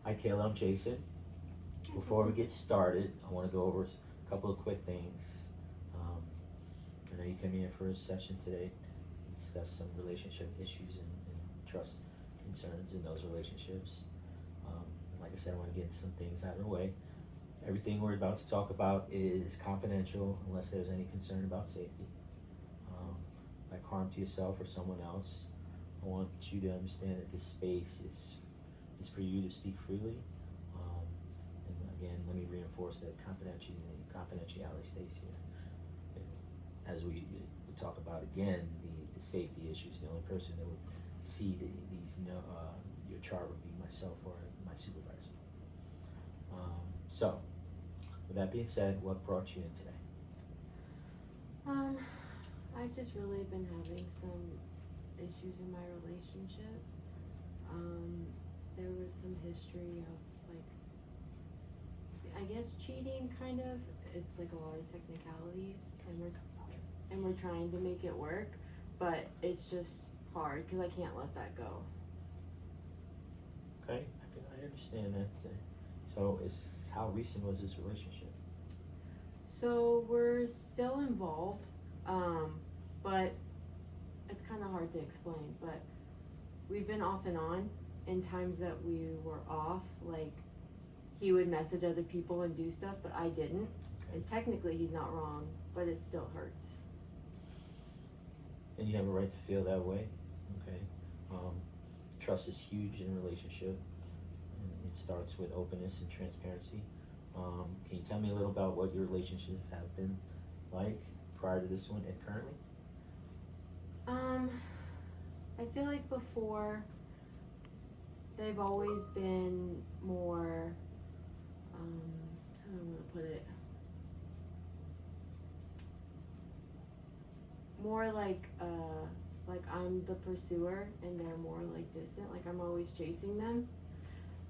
Hi, Kayla. I'm Jason. Before we get started, I want to go over a couple of quick things. Um, I know you came in for a session today to discuss some relationship issues and trust concerns in those relationships. Um, like I said, I want to get some things out of the way. Everything we're about to talk about is confidential unless there's any concern about safety, um, like harm to yourself or someone else. I want you to understand that this space is for you to speak freely. Um, and again, let me reinforce that confidentiality stays here. As we talk about again the safety issues, the only person that would see your chart would be myself or my supervisor. So, with that being said, what brought you in today? Um, I've just really been having some issues in my relationship. There was some history of like, I guess cheating kind of. It's like a lot of technicalities, and we're trying to make it work, but it's just hard because I can't let that go. Okay, I understand that. So, how recent was this relationship? So we're still involved, um, but it's kind of hard to explain. But we've been off and on. In times that we were off, like he would message other people and do stuff, but I didn't. Okay. And technically, he's not wrong, but it still hurts. And you have a right to feel that way. Okay. Um, Trust is huge in a relationship, and it starts with openness and transparency. Can you tell me a little about what your relationships have been like prior to this one and currently? Um, I feel like before they've always been more. How do I want to put it? More like I'm the pursuer and they're more like distant. Like I'm always chasing them.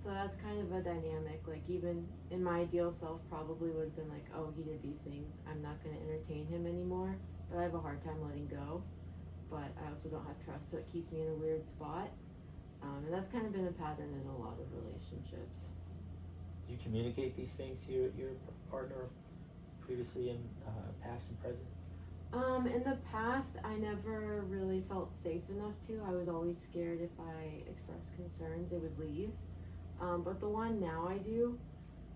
So that's kind of a dynamic. Like even in my ideal self, probably would have been like, oh, he did these things. I'm not going to entertain him anymore. But I have a hard time letting go. But I also don't have trust, so it keeps me in a weird spot. And that's kind of been a pattern in a lot of relationships. Do you communicate these things to your partner previously in past and present? In the past, I never really felt safe enough to. I was always scared if I expressed concerns, they would leave. But the one now I do,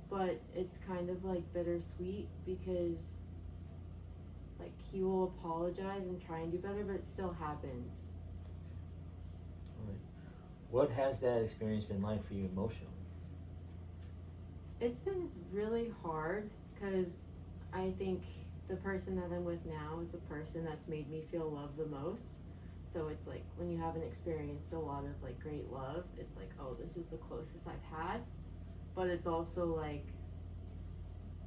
but it's kind of like bittersweet because like he will apologize and try and do better, but it still happens. All right. What has that experience been like for you emotionally? It's been really hard because I think the person that I'm with now is the person that's made me feel loved the most. So it's like when you haven't experienced a lot of like great love, it's like, oh, this is the closest I've had. But it's also like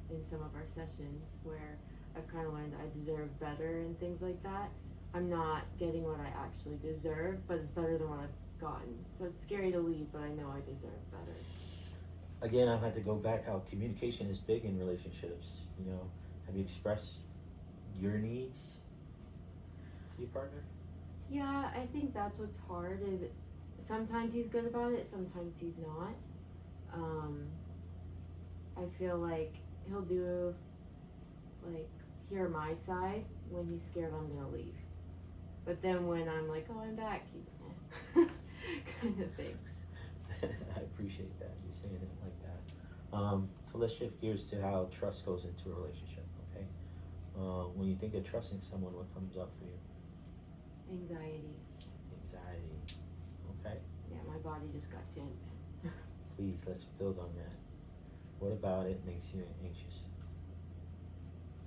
in some of our sessions where I've kind of learned I deserve better and things like that. I'm not getting what I actually deserve, but it's better than what I've gotten. So it's scary to leave, but I know I deserve better. Again, I've had to go back how communication is big in relationships. Have you expressed your needs to your partner? Yeah, I think that's what's hard is sometimes he's good about it, sometimes he's not. Um, I feel like he'll do like hear my side when he's scared I'm gonna leave. But then when I'm like, oh, I'm back, he's kind of thing. I appreciate that, you saying it like that. So let's shift gears to how trust goes into a relationship, okay? When you think of trusting someone, what comes up for you? Anxiety. Anxiety, okay? Yeah, my body just got tense. Please, let's build on that. What about it makes you anxious?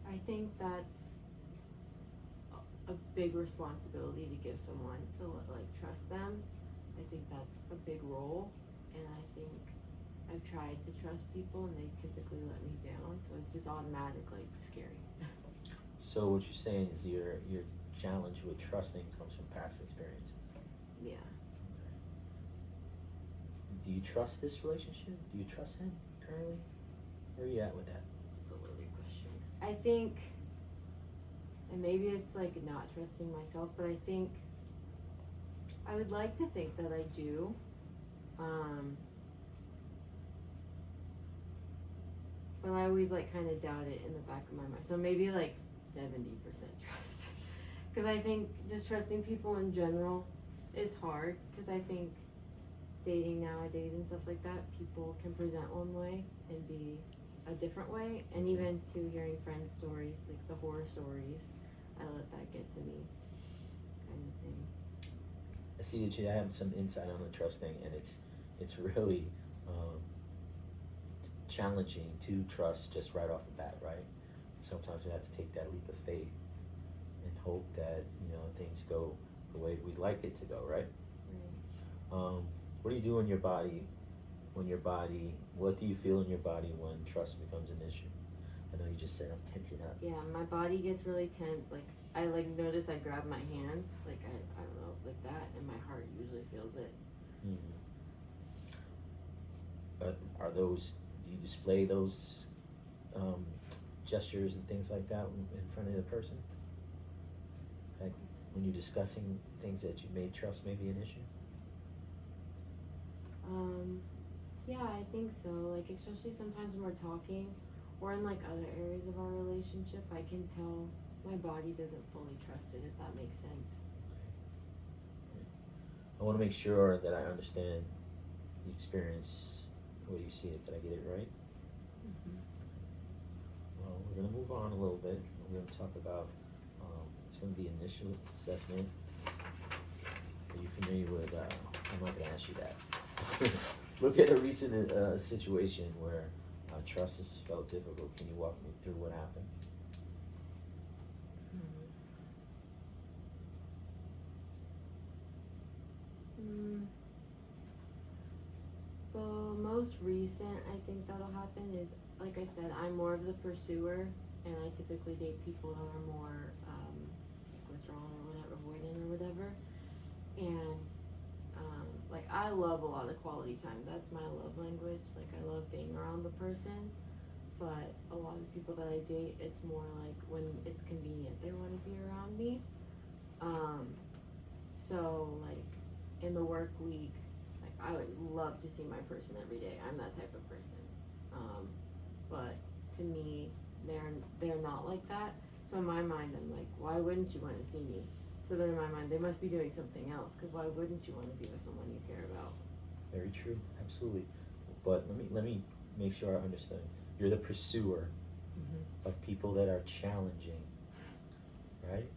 I think that's a big responsibility to give someone to like trust them. I think that's a big role, and I think I've tried to trust people and they typically let me down, so it's just automatic like scary. So what you're saying is your challenge with trusting comes from past experiences. Yeah. Okay. Do you trust this relationship? Do you trust him currently? Where are you at with that? It's a loaded question. I think, and maybe it's like not trusting myself, but I think I would like to think that I do. but I always like kind of doubt it in the back of my mind. So maybe like 70% trust, because I think just trusting people in general is hard. Because I think dating nowadays and stuff like that, people can present one way and be a different way, and even to hearing friends' stories, like the horror stories, I let that get to me, kind of thing. I see that you have some insight on the trust thing, and it's really challenging to trust just right off the bat, right? Sometimes we have to take that leap of faith and hope that things go the way we'd like it to go, right? Right. What do you do in your body what do you feel in your body when trust becomes an issue? I know you just said I'm tensing up. Yeah, my body gets really tense. Like I notice I grab my hands, like I don't know, like that, and my heart usually feels it. Mm-hmm. But do you display those gestures and things like that in front of the person? Like when you're discussing things that you may trust may be an issue? Yeah, I think so. Like especially sometimes when we're talking, or in like other areas of our relationship, I can tell my body doesn't fully trust it, if that makes sense. I want to make sure that I understand the experience the way you see it. Did I get it right? Mm-hmm. Well, we're going to move on a little bit. We're going to talk about, it's going to be initial assessment. Are you familiar with, I'm not going to ask you that. Look at a recent situation where trust has felt difficult. Can you walk me through what happened? The most recent I think that'll happen is, like I said, I'm more of the pursuer, and I typically date people that are more withdrawn or whatever, avoidant or whatever. And like I love a lot of quality time. That's my love language. Like I love being around the person. But a lot of people that I date, it's more like when it's convenient, they want to be around me. So like in the work week, like I would love to see my person every day. I'm that type of person. But to me, they're not like that. So in my mind, I'm like, why wouldn't you want to see me? So then in my mind, they must be doing something else. Because why wouldn't you want to be with someone you care about? Very true, absolutely. But let me make sure I understand. You're the pursuer of people that are challenging, right?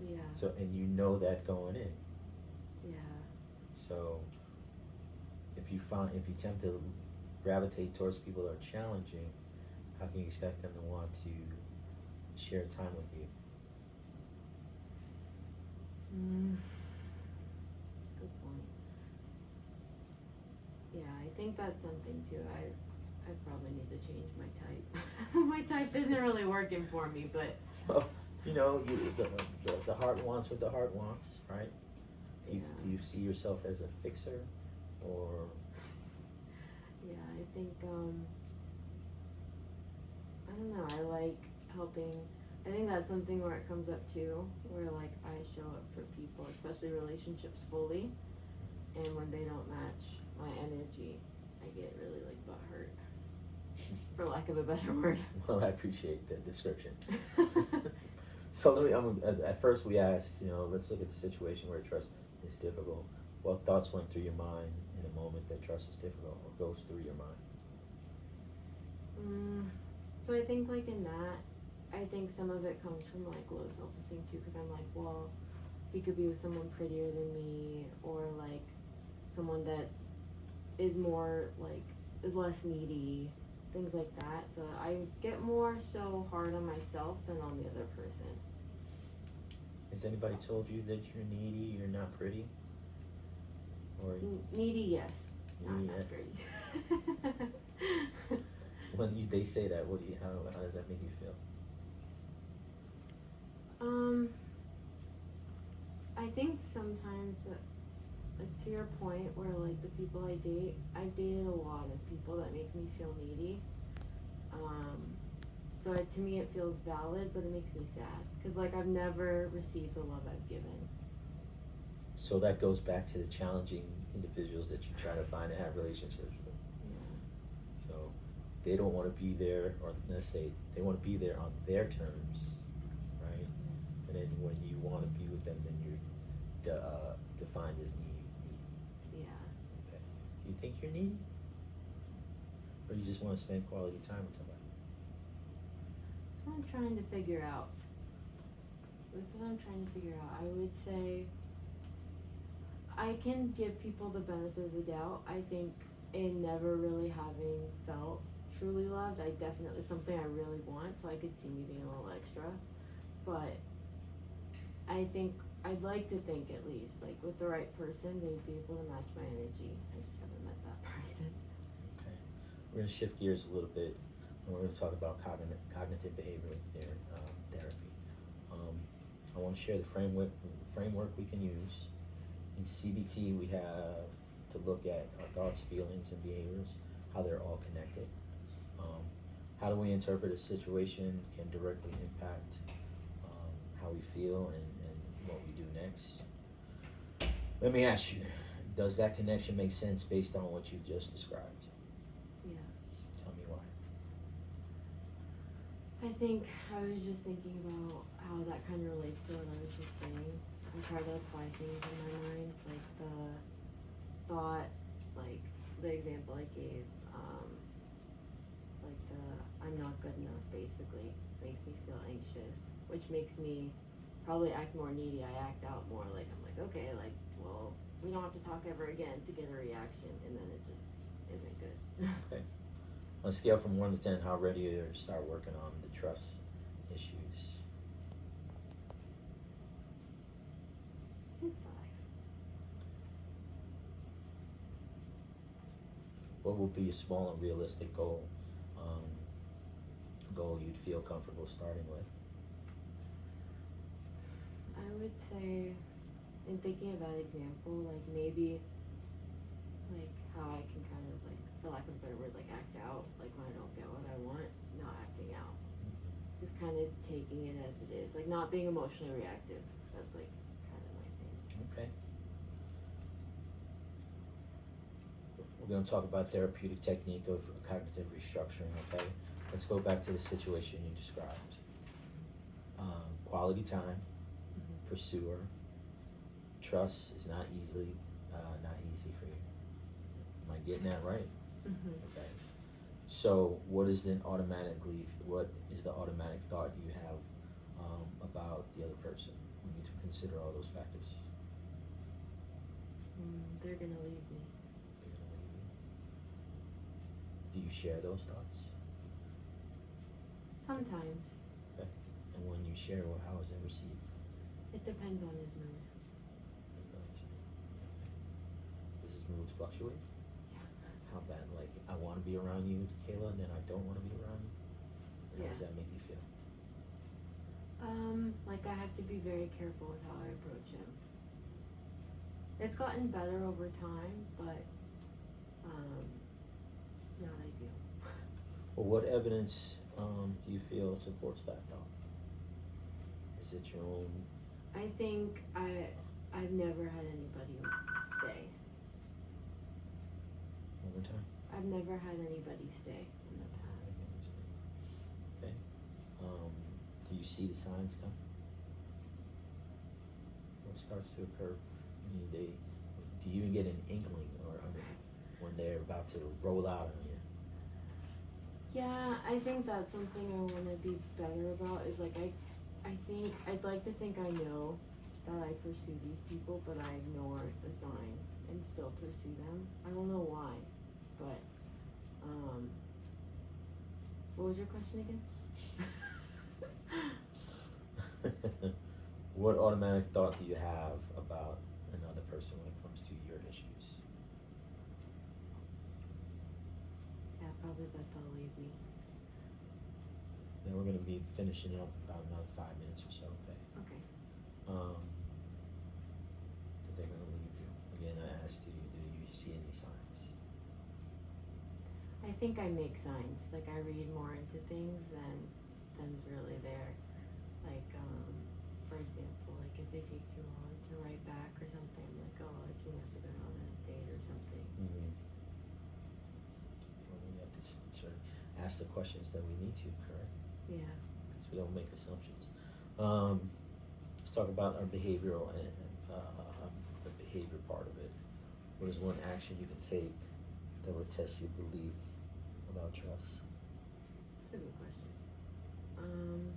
Yeah. So, and you know that going in. Yeah. So, if you tend to gravitate towards people that are challenging, how can you expect them to want to share time with you? Good point. Yeah, I think that's something too. I probably need to change my type. My type isn't really working for me, but. Well, the heart wants what the heart wants, right? Do you see yourself as a fixer, or? Yeah, I think I don't know. I like helping. I think that's something where it comes up too, where like I show up for people, especially relationships, fully, and when they don't match my energy, I get really like butthurt, for lack of a better word. Well, I appreciate the description. So at first we asked, let's look at the situation where trust is difficult. What thoughts went through your mind in a moment that trust is difficult, or goes through your mind? So I think like in that, I think some of it comes from like low self-esteem too, because I'm like, well, he could be with someone prettier than me, or like someone that is more like is less needy, things like that. So I get more so hard on myself than on the other person. Has anybody told you that you're needy, you're not pretty? Or needy, yes. Needy, not yes. pretty. When they say that, how does that make you feel? I think sometimes that, like to your point, where like the people I date, I've dated a lot of people that make me feel needy. So to me it feels valid, but it makes me sad, because like I've never received the love I've given. So that goes back to the challenging individuals that you try to find and have relationships with. Yeah. So they don't want to be there, or let's say they want to be there on their terms, right? And then when you want to be with them, then you're defined as needy. Yeah. Okay. Do you think you're needy? Or you just want to spend quality time with somebody? That's what I'm trying to figure out. I would say I can give people the benefit of the doubt. I think in never really having felt truly loved, it's something I really want, so I could see me being a little extra. But I think I'd like to think, at least, like with the right person, they'd be able to match my energy. I just haven't met that person. Okay. We're going to shift gears a little bit, and we're going to talk about cognitive behavioral therapy. I want to share the framework we can use. In CBT, we have to look at our thoughts, feelings, and behaviors, how they're all connected. How do we interpret a situation can directly impact how we feel and what we do next. Let me ask you, does that connection make sense based on what you just described? Yeah. Tell me why. I think I was just thinking about how that kind of relates to what I was just saying. I try to apply things in my mind, like the thought, like the example I gave, like the I'm not good enough basically makes me feel anxious, which makes me probably act more needy. I act out more, like I'm like, okay, like, well, we don't have to talk ever again to get a reaction, and then it just isn't good. Okay. On a scale from 1 to 10, how ready are you to start working on the trust issues? It's a 5. What would be a small and realistic goal you'd feel comfortable starting with? I would say, in thinking of that example, like maybe, like how I can kind of like, for lack of a better word, like act out, like when I don't get what I want, not acting out. Just kind of taking it as it is, like not being emotionally reactive. That's like kind of my thing. Okay. We're going to talk about therapeutic technique of cognitive restructuring, okay? Let's go back to the situation you described. Quality time, pursuer, trust is not easy for you. Am I getting that right? Okay. So what is the automatic thought you have about the other person when you consider all those factors? They're gonna leave me. They're gonna leave you. Do you share those thoughts? Sometimes. Okay. And when you share, well, how is it received? It depends on his mood. Does his mood fluctuate? Yeah. How bad? Like, I want to be around you, Kayla, and then I don't want to be around you? How does Yeah. that make you feel? Like I have to be very careful with how I approach him. It's gotten better over time, but not ideal. Well, what evidence do you feel supports that thought? Is it your own? I think I've never had anybody stay. One more time. I've never had anybody stay in the past. Okay. Do you see the signs come? What starts to occur? Do you even get an inkling or when they're about to roll out on you? Yeah, I think that's something I want to be better about. Is like I think I'd like to think I know that I pursue these people, but I ignore the signs and still pursue them. I don't know why, but what was your question again? What automatic thought do you have about another person when it comes to your issues? Yeah, probably that they'll leave me. Then we're going to be finishing up about another 5 minutes or so, okay? Okay. That they're going to leave you. Again, I asked you, do you see any signs? I think I make signs. Like I read more into things than's really there. Like, for example, like if they take too long to write back or something, I'm like, oh, like you must have been on a date or something. Mm-hmm. Well, we have to sort of ask the questions that we need to, correct? Yeah. Because we don't make assumptions. Let's talk about our behavioral and the behavior part of it. What is one action you can take that will test your belief about trust? That's a good question.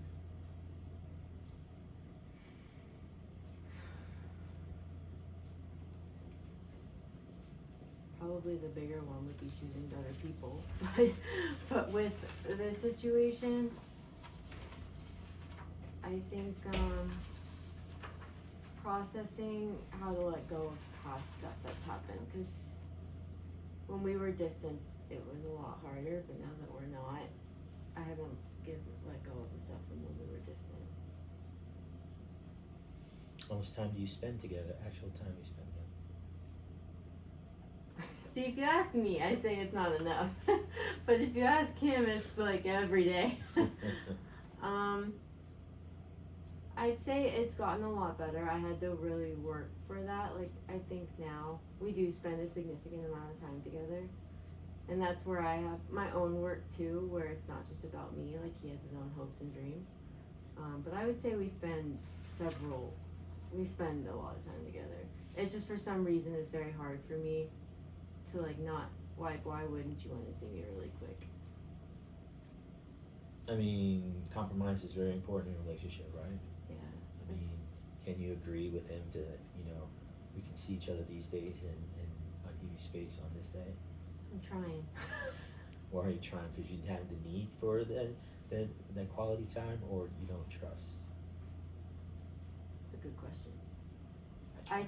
Probably the bigger one would be choosing better people, but with this situation, I think processing how to let go of past stuff that's happened. Because when we were distant, it was a lot harder. But now that we're not, I haven't let go of the stuff from when we were distant. How much time do you spend together? Actual time you spend together? See, if you ask me, I say it's not enough. But if you ask him, it's like every day. I'd say it's gotten a lot better. I had to really work for that. Like, I think now we do spend a significant amount of time together. And that's where I have my own work too, where it's not just about me. Like, he has his own hopes and dreams. But I would say we spend a lot of time together. It's just for some reason it's very hard for me to like not, why wouldn't you want to see me really quick? I mean, compromise is very important in a relationship, right? Yeah. I mean, can you agree with him to, we can see each other these days and I'll give you space on this day? I'm trying. Or are you trying because you have the need for that quality time, or you don't trust? It's a good question. I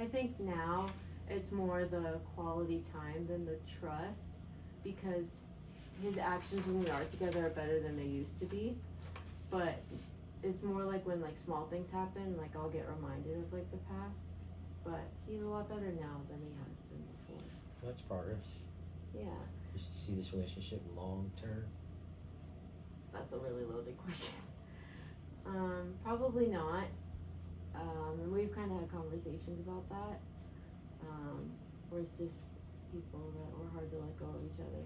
think now it's more the quality time than the trust, because his actions when we are together are better than they used to be. But it's more like when like small things happen, like I'll get reminded of like the past. But he's a lot better now than he has been before. That's progress. Yeah. You see this relationship long term? That's a really loaded question. Probably not. And we've kind of had conversations about that. Where it's just people that were hard to let go of each other.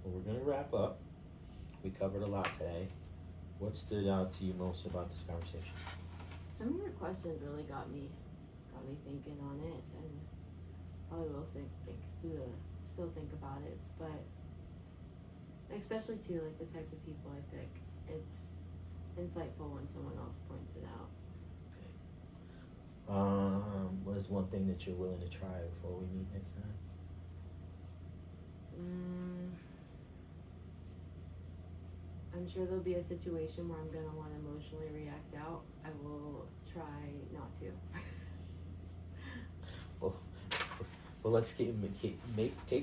Well, we're gonna wrap up. We covered a lot today. What stood out to you most about this conversation? Some of your questions really got me thinking on it, and probably will still think about it. But especially too, like the type of people I pick, it's insightful when someone else points it out. What is one thing that you're willing to try before we meet next time? I'm sure there'll be a situation where I'm gonna want to emotionally react out. I will try not to. Well, let's take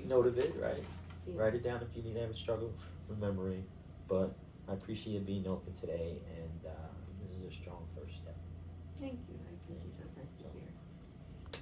note of it, right? Yeah. Write it down if you need to have a struggle remembering. But I appreciate you being open today, and this is a strong first step. Thank you. I appreciate that. It's nice to hear.